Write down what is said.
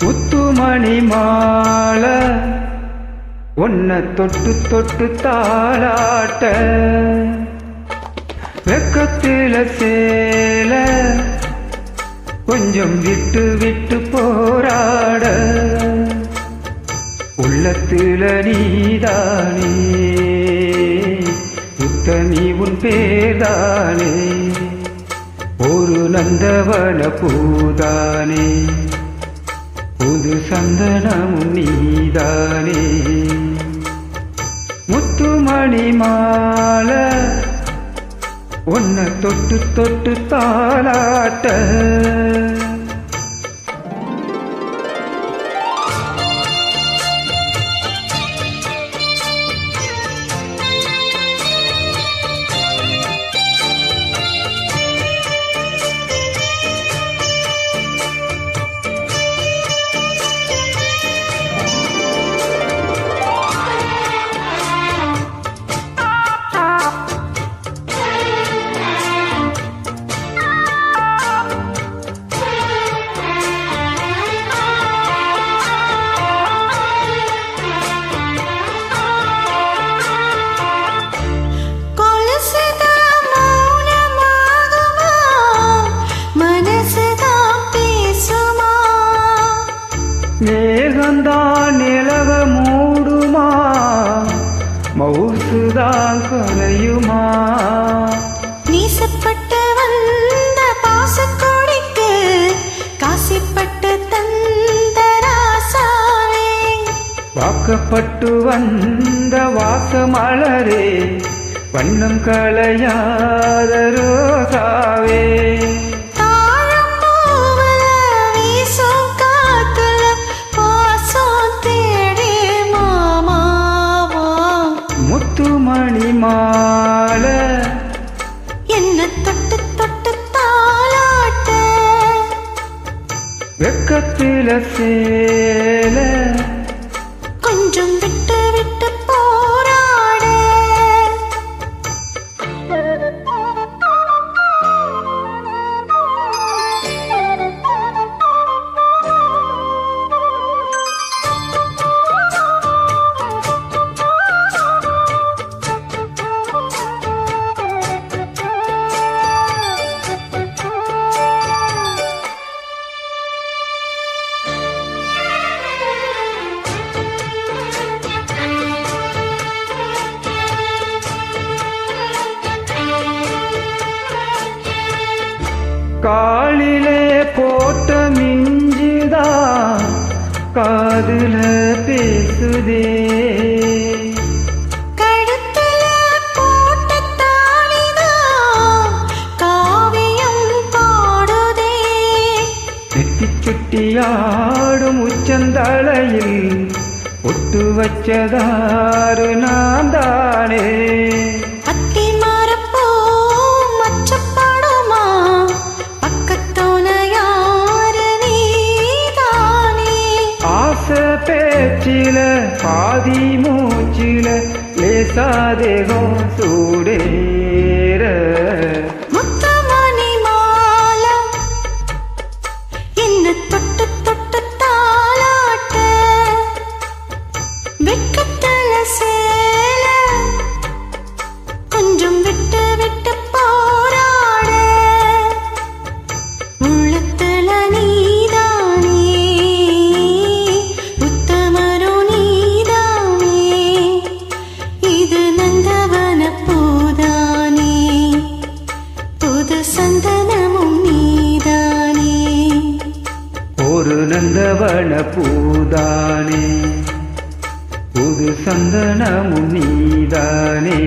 முத்துமணி மாலை உன்னை தொட்டு தொட்டு தாளாட்ட வெக்கத்தில சேல கொஞ்சம் விட்டு விட்டு போராட உள்ளத்தில நீதானே உத்தமி உன் பேர்தானே ஒரு நந்தவன பூதானே புது சந்தனமும் நீதானே முத்துமணி மாலை உன்னை தொட்டு தொட்டு தாளாட்ட மேகந்தான் நிலவ மூடுமா மவுசுதான் கலையுமா நீசப்பட்டு வந்த பாசக்கோடிக்கு காசிப்பட்டு தந்த ராசாவே வாக்கப்பட்டு வந்த வாசமலரே வண்ணம் கலையாத ரோசாவே முத்துமணி மாலை என்ன தொட்டு தொட்டு தாளாட்ட வெக்கத்தில சேல கொஞ்சம் விட்டு விட்டு போராட காலிலே போட்ட மிஞ்சுதா காதுல பேசுதே கழுத்துல போட்ட தாலிதான் காவியம் பாடுதே நெத்தி சுட்டியாடும் உச்சந்தலையில் ஒட்டு வச்சதாறு நான் தானே பேச்சில பாதி மூச்சில லேசாதேகம் சூடேற முத்துமணி மாலை என்ன தொட்டு தொட்டு தாளாட்ட வெக்கத்தல சேல கொஞ்சம் விட்டு விட்டு போராட உள்ளத்துல நீதானே சந்தனமும் நீதானே ஒரு நந்தவன பூதானே புது சந்தனமும் நீதானே